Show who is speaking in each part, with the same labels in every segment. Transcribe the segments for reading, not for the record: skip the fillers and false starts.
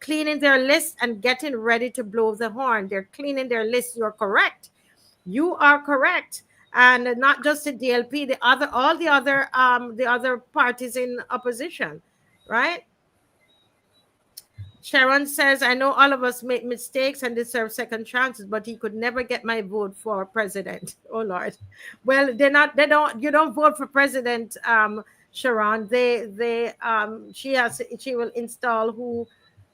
Speaker 1: cleaning their list and getting ready to blow the horn. They're cleaning their list. You're correct. You are correct. And not just the DLP, all the other parties in opposition, right? Sharon says, I know all of us make mistakes and deserve second chances, but he could never get my vote for president. Oh Lord. Well, you don't vote for president, Sharon. She will install who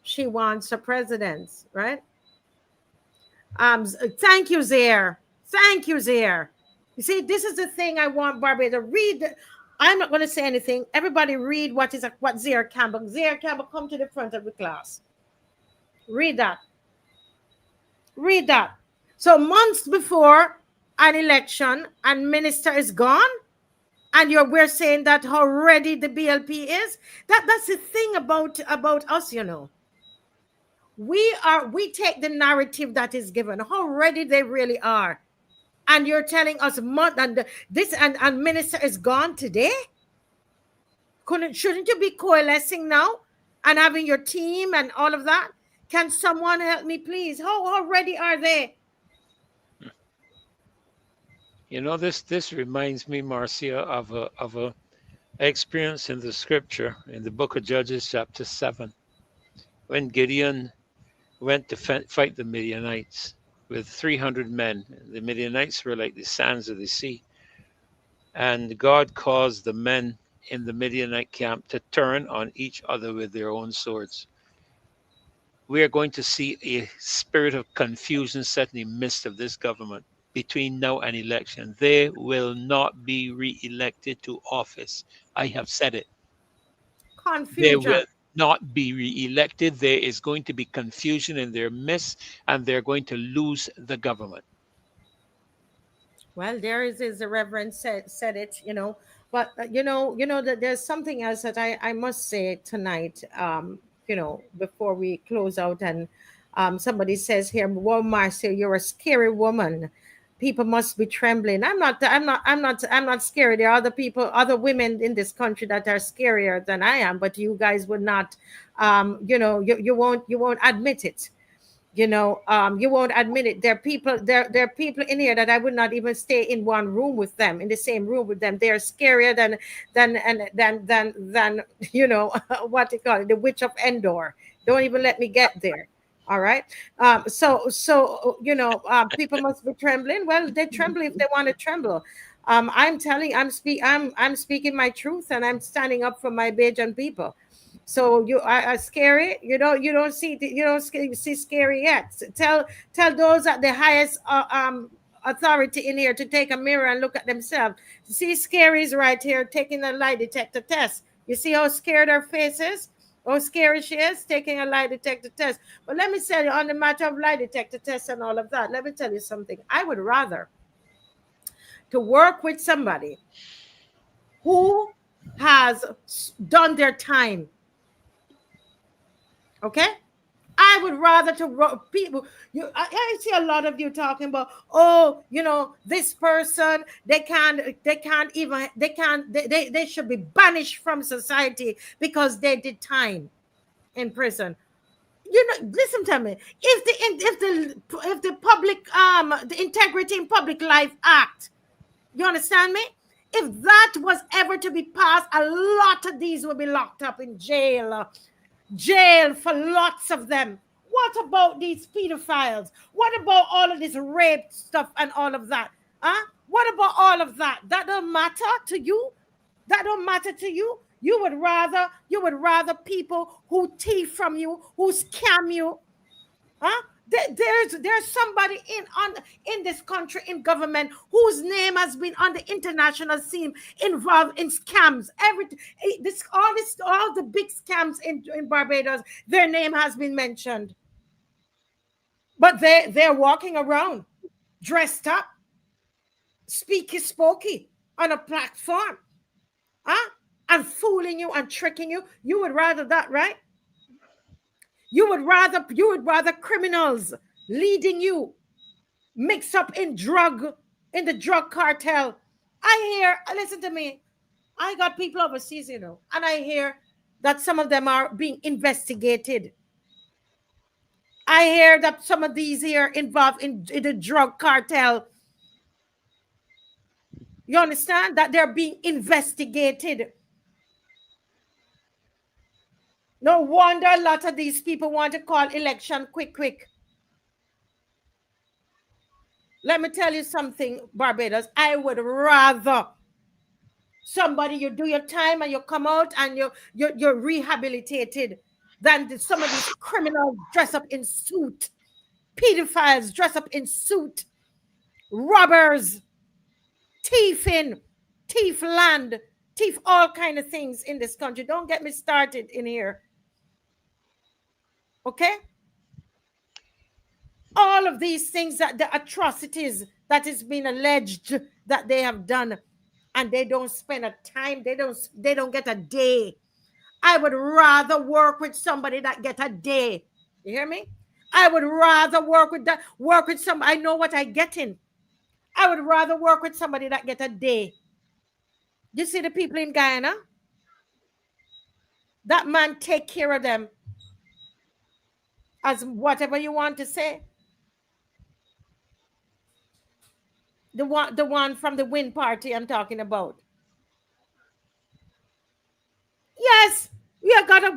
Speaker 1: she wants for president, right? Thank you, Zaire. Thank you, Zaire. You see, this is the thing I want Barbara to read. I'm not going to say anything. Everybody read what Zaire Campbell. Zaire Campbell, come to the front of the class. Read that. Read that. So months before an election and minister is gone, and we're saying that how ready the BLP is. That's the thing about us, you know. We take the narrative that is given, how ready they really are. And you're telling us and minister is gone today? Shouldn't you be coalescing now and having your team and all of that? Can someone help me, please? How ready are they?
Speaker 2: You know, this reminds me, Marcia, of a experience in the scripture in the book of Judges, chapter 7, when Gideon went to fight the Midianites with 300 men. The Midianites were like the sands of the sea. And God caused the men in the Midianite camp to turn on each other with their own swords. We are going to see a spirit of confusion set in the midst of this government between now and election. They will not be re-elected to office. I have said it. They
Speaker 1: Confusion.
Speaker 2: will not be re-elected. There is going to be confusion in their midst, and they're going to lose the government.
Speaker 1: Well, there is, as the Reverend said it, you know. But you know that there's something else that I must say tonight. You know, before we close out, and somebody says here, "Well, Marcia, you're a scary woman. People must be trembling." I'm not scary. There are other women in this country that are scarier than I am, but you guys would not, you won't admit it. You won't admit it. There are people in here that I would not even stay in one room with them, in the same room with them. They are scarier than what they call it, the witch of Endor. Don't even let me get there. All right. People must be trembling. Well, they tremble if they want to tremble. I'm speaking my truth, and I'm standing up for my Bajan people. So you are scary. You don't see scary yet. Tell those at the highest authority in here to take a mirror and look at themselves. See, scary is right here taking a lie detector test. You see how scared her face is? How scary she is taking a lie detector test. But let me tell you, on the matter of lie detector tests and all of that, let me tell you something. I would rather to work with somebody who has done their time. Okay? I would rather people. I see a lot of you talking about, this person, they should be banished from society because they did time in prison. Listen to me. If the public the Integrity in Public Life Act, you understand me? If that was ever to be passed, a lot of these would be locked up in jail for lots of them. What about these pedophiles? What about all of this rape stuff and all of that? What about all of that? That don't matter to you? That don't matter to you? You would rather people who thief from you, who scam you. There's somebody in this country in government whose name has been on the international scene involved in scams. All the big scams in Barbados, their name has been mentioned. But they're walking around dressed up, spokey on a platform, and fooling you and tricking you. You would rather that, right? You would rather criminals leading you, mixed up in the drug cartel. Listen to me. I got people overseas, and I hear that some of them are being investigated I hear that some of these here involved in the drug cartel. You understand that they're being investigated. No wonder a lot of these people want to call election quick, quick. Let me tell you something, Barbados. I would rather somebody, you do your time and you come out and you're rehabilitated, than some of these criminals dress up in suit, pedophiles dress up in suit, robbers, thieving, thief land, thief all kind of things in this country. Don't get me started in here. Okay? All of these things, that the atrocities that is being alleged that they have done, and they don't spend a time, they don't get a day. I would rather work with somebody that get a day. You hear me? I would rather work with some, I know what I get in. I would rather work with somebody that get a day. You see the people in Guyana? That man take care of them as whatever you want to say. The one from the Wind Party I'm talking about. Yes, you got a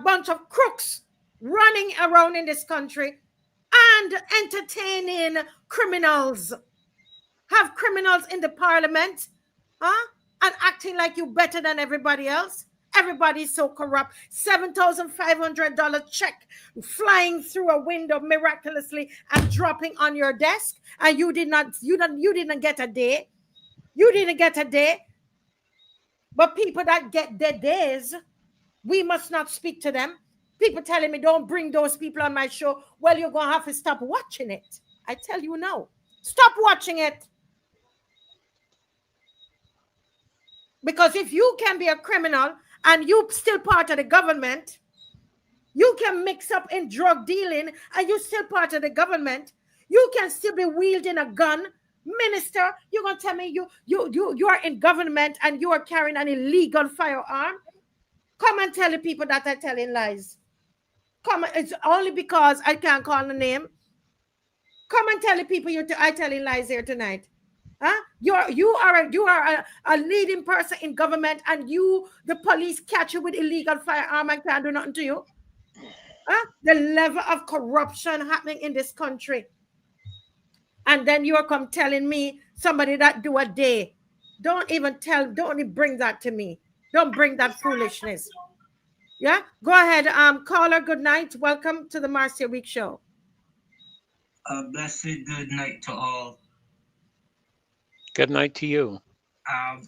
Speaker 1: bunch of crooks running around in this country and entertaining criminals. Have criminals in the parliament, huh? And acting like you better than everybody else. Everybody's so corrupt. $7,500 check flying through a window miraculously and dropping on your desk, and you didn't get a day. You didn't get a day. But people that get their days, we must not speak to them. People telling me, don't bring those people on my show. Well, you're going to have to stop watching it. I tell you no. Stop watching it. Because if you can be a criminal and you still part of the government, you can mix up in drug dealing and you still part of the government, you can still be wielding a gun. Minister, you're going to tell me you are in government and you are carrying an illegal firearm? Come and tell the people that are telling lies. Come, it's only because I can't call the name. Come and tell the people I telling lies here tonight. Huh? You are a leading person in government, and the police catch you with illegal firearm and can't do nothing to you. Huh? The level of corruption happening in this country. And then you are come telling me somebody that do a day. Don't even bring that to me. Don't bring that foolishness. Yeah, go ahead. Caller, good night. Welcome to the Marcia Week Show.
Speaker 3: A blessed good night to all.
Speaker 2: Good night to you.
Speaker 3: Um,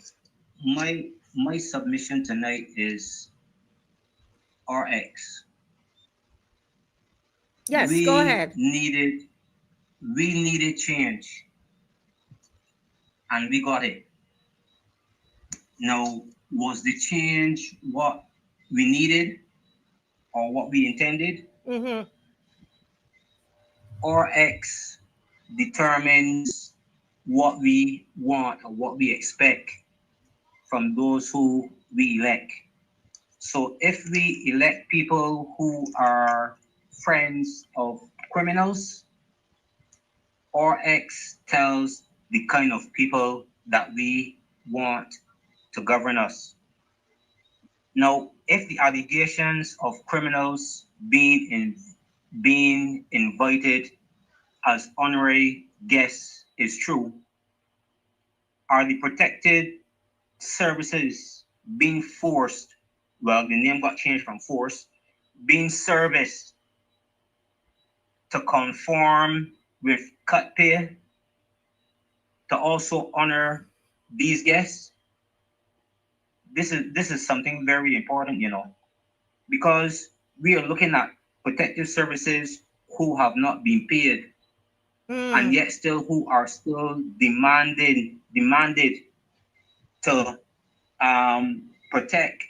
Speaker 3: my submission tonight is RX.
Speaker 1: Yes, go ahead.
Speaker 3: We needed change, and we got it. Now, was the change what we needed or what we intended?
Speaker 1: Mm-hmm.
Speaker 3: RX determines what we want or what we expect from those who we elect. So if we elect people who are friends of criminals, RX tells the kind of people that we want to govern us. Now, if the allegations of criminals being invited as honorary guests is true, are the protected services being forced, well, the name got changed from forced, being serviced to conform with cut pay to also honor these guests? This is something very important, because we are looking at protective services who have not been paid, and yet still who are still demanded to protect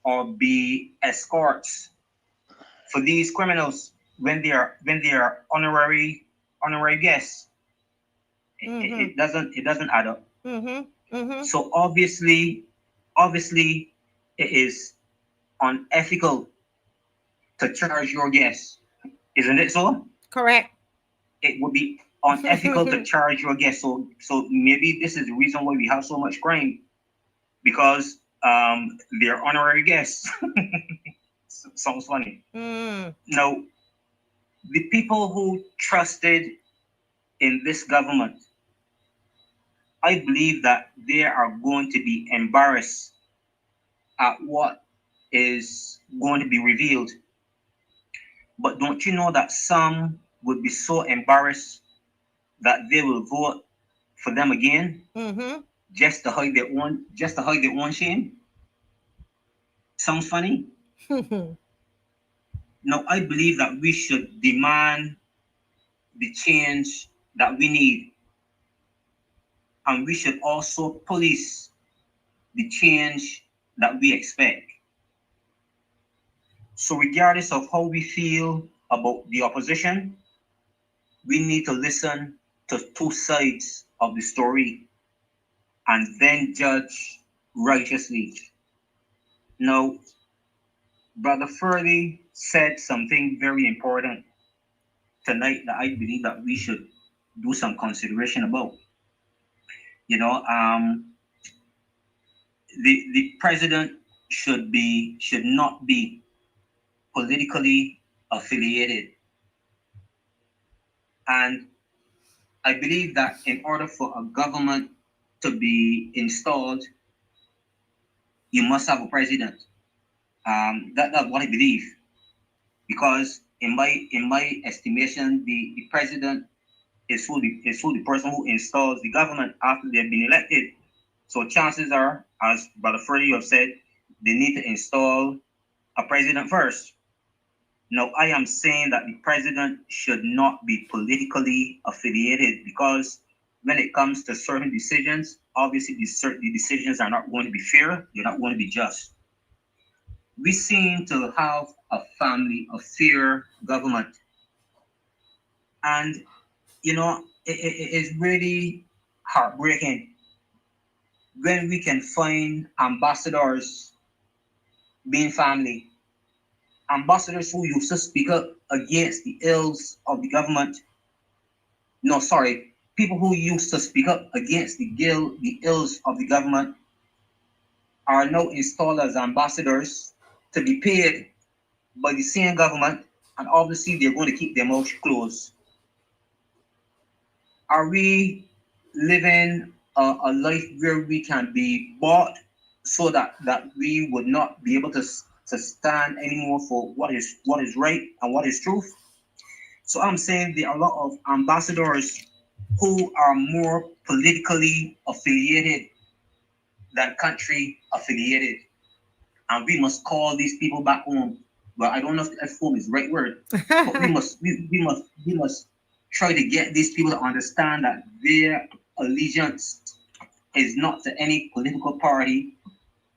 Speaker 3: or be escorts for these criminals when they are honorary guests. It doesn't add up. So obviously it is unethical to charge your guests. Isn't it so?
Speaker 1: Correct.
Speaker 3: It would be unethical to charge your guests. So maybe this is the reason why we have so much crime, because they're honorary guests. Sounds funny. Now, the people who trusted in this government, I believe that they are going to be embarrassed at what is going to be revealed. But don't you know that some would be so embarrassed that they will vote for them again, just to hide their own shame? Sounds funny. Now, I believe that we should demand the change that we need, and we should also police the change that we expect. So, regardless of how we feel about the opposition, we need to listen to two sides of the story and then judge righteously. Now, Brother Furley said something very important tonight that I believe that we should do some consideration about. You know, the president should not be politically affiliated, and I believe that in order for a government to be installed, you must have a president. That's what I believe, because in my estimation, the president is who the person who installs the government after they've been elected. So chances are, as Brother Freddie have said, they need to install a president first. Now, I am saying that the president should not be politically affiliated, because when it comes to certain decisions, obviously the decisions are not going to be fair, they're not going to be just. We seem to have a family of fair government. And, it is really heartbreaking when we can find ambassadors being family, ambassadors who used to speak up against the ills of the government. No, sorry, people who used to speak up against the ills of the government are now installed as ambassadors to be paid by the same government, and obviously they're going to keep their mouth closed. Are we living a life where we can be bought so that we would not be able to stand anymore for what is right and what is truth? So I'm saying there are a lot of ambassadors who are more politically affiliated than country affiliated, and we must call these people back home. Well, I don't know if home is the right word, but we must try to get these people to understand that their allegiance is not to any political party,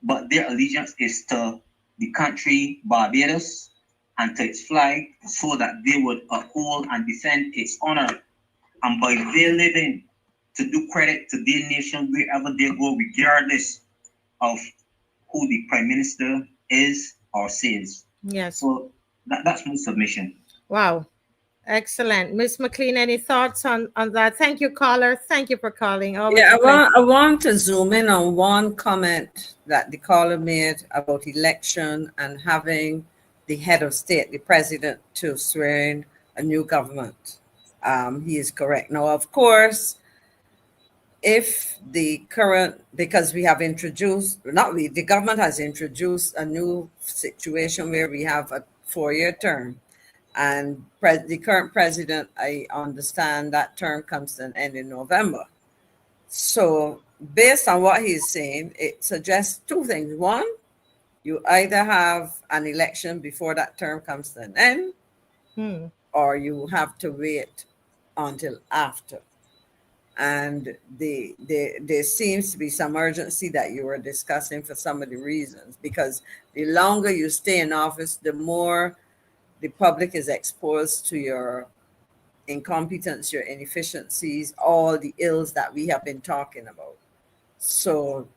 Speaker 3: but their allegiance is to the country Barbados and to its flag, so that they would uphold and defend its honor, and by their living, to do credit to their nation wherever they go, regardless of who the prime minister is or says.
Speaker 1: Yes.
Speaker 3: So that's my submission.
Speaker 1: Wow. Excellent. Miss McLean, any thoughts on that? Thank you, caller. Thank you for calling. Always
Speaker 4: Yeah,
Speaker 1: a pleasure.
Speaker 4: I want to zoom in on one comment that the caller made about election and having the head of state, the president, to swear in a new government. He is correct. Now, of course, if the current, because we have introduced, not we, the government has introduced a new situation where we have a 4-year term. And the current president, I understand that term comes to an end in November. So based on what he's saying, it suggests two things. One, you either have an election before that term comes to an end, or you have to wait until after. And there seems to be some urgency that you were discussing for some of the reasons, because the longer you stay in office, the more the public is exposed to your incompetence, your inefficiencies, all the ills that we have been talking about. So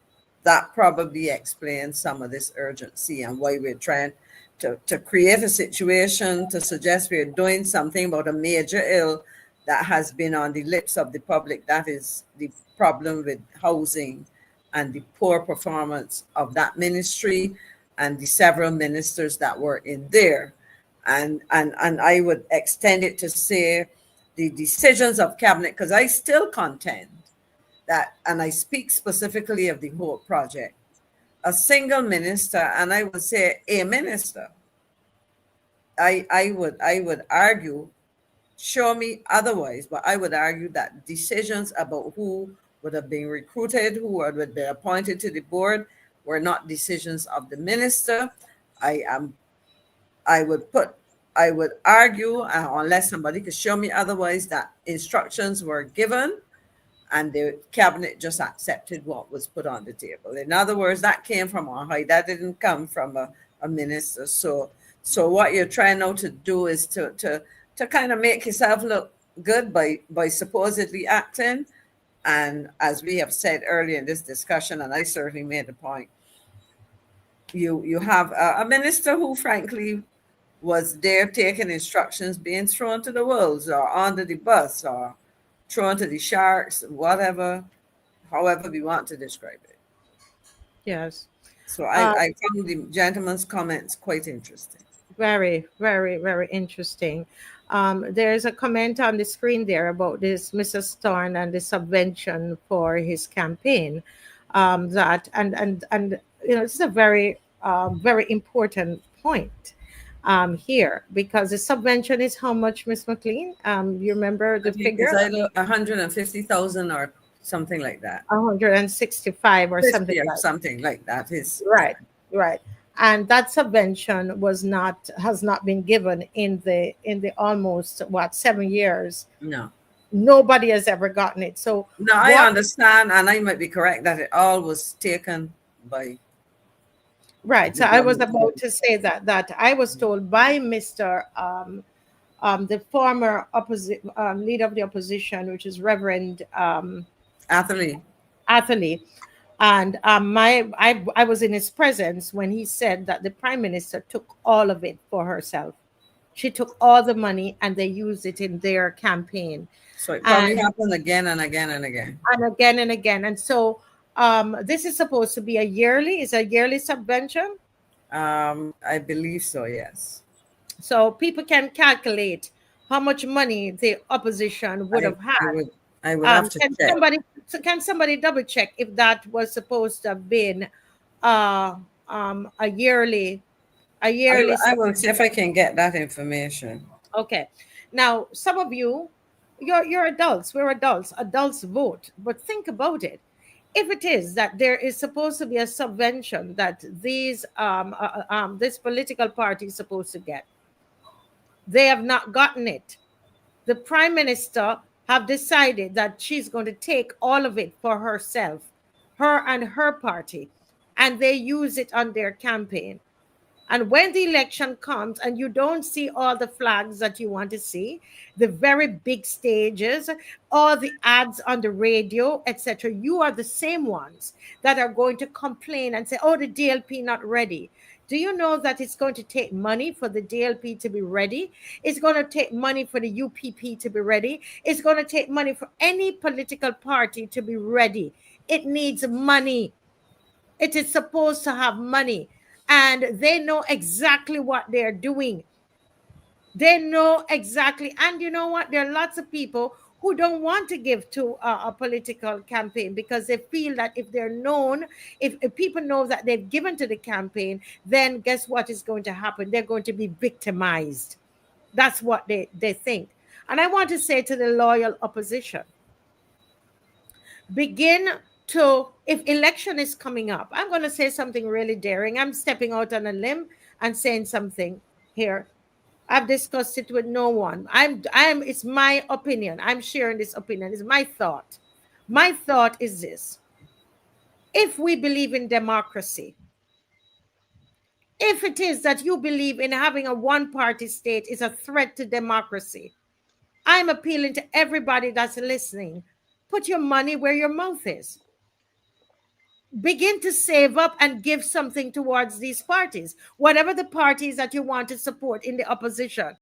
Speaker 4: that probably explains some of this urgency and why we're trying to create a situation to suggest we're doing something about a major ill that has been on the lips of the public. That is the problem with housing and the poor performance of that ministry and the several ministers that were in there. And I would extend it to say the decisions of cabinet, because I still contend that, and I speak specifically of the Hope Project, a single minister, and I would say a minister, I would argue, show me otherwise, but I would argue that decisions about who would have been recruited, who would be appointed to the board, were not decisions of the minister. I am, I would put, I would argue, unless somebody could show me otherwise, that instructions were given and the cabinet just accepted what was put on the table. In other words, that came from on high. That didn't come from a minister. So what you're trying now to do is to kind of make yourself look good by supposedly acting. And as we have said earlier in this discussion, and I certainly made the point, you have a minister who frankly was there taking instructions, being thrown to the wolves or under the bus or thrown to the sharks, whatever, however we want to describe it.
Speaker 1: Yes.
Speaker 4: So I found the gentleman's comments quite interesting.
Speaker 1: Very, very, very interesting. There's a comment on the screen there about this Mr. Stern and the subvention for his campaign. That and you know, this is a very very important point here, because the subvention is how much, Miss McLean? You remember the figure?
Speaker 4: It's either 150,000 or something like that.
Speaker 1: 165 or something like that.
Speaker 4: Something like that is
Speaker 1: Right, right. And that subvention has not been given in the almost 7 years.
Speaker 4: No.
Speaker 1: Nobody has ever gotten it. So
Speaker 4: no, I understand, and I might be correct that it all was taken by.
Speaker 1: Right. So I was about to say that I was told by Mr. The former leader of the opposition, which is Reverend
Speaker 4: Atherley.
Speaker 1: And I was in his presence when he said that the prime minister took all of it for herself. She took all the money and they used it in their campaign.
Speaker 4: So it probably happened again and again and again.
Speaker 1: And again and again. And so this is supposed to be a yearly subvention?
Speaker 4: I believe so, yes.
Speaker 1: So people can calculate how much money the opposition would have had.
Speaker 4: I would have to check.
Speaker 1: Can somebody double check if that was supposed to have been a yearly?
Speaker 4: I will see if I can get that information.
Speaker 1: Okay. Now, some of you're adults. We're adults. Adults vote. But think about it. If it is that there is supposed to be a subvention that these this political party is supposed to get, they have not gotten it. The prime minister have decided that she's going to take all of it for herself, her and her party, and they use it on their campaign. And when the election comes and you don't see all the flags that you want to see, the very big stages, all the ads on the radio, etc., you are the same ones that are going to complain and say, oh, the DLP not ready. Do you know that it's going to take money for the DLP to be ready? It's going to take money for the UPP to be ready. It's going to take money for any political party to be ready. It needs money. It is supposed to have money. And they know exactly what they're doing. They know exactly. And you know what? There are lots of people who don't want to give to a political campaign because they feel that if they're known, if people know that they've given to the campaign, then guess what is going to happen? They're going to be victimized. That's what they think. And I want to say to the loyal opposition, if election is coming up, I'm going to say something really daring. I'm stepping out on a limb and saying something here. I've discussed it with no one. It's my opinion. I'm sharing this opinion. It's my thought. My thought is this. If we believe in democracy, if it is that you believe in having a one-party state is a threat to democracy, I'm appealing to everybody that's listening. Put your money where your mouth is. begin to save up and give something towards these parties, whatever the parties that you want to support in the opposition.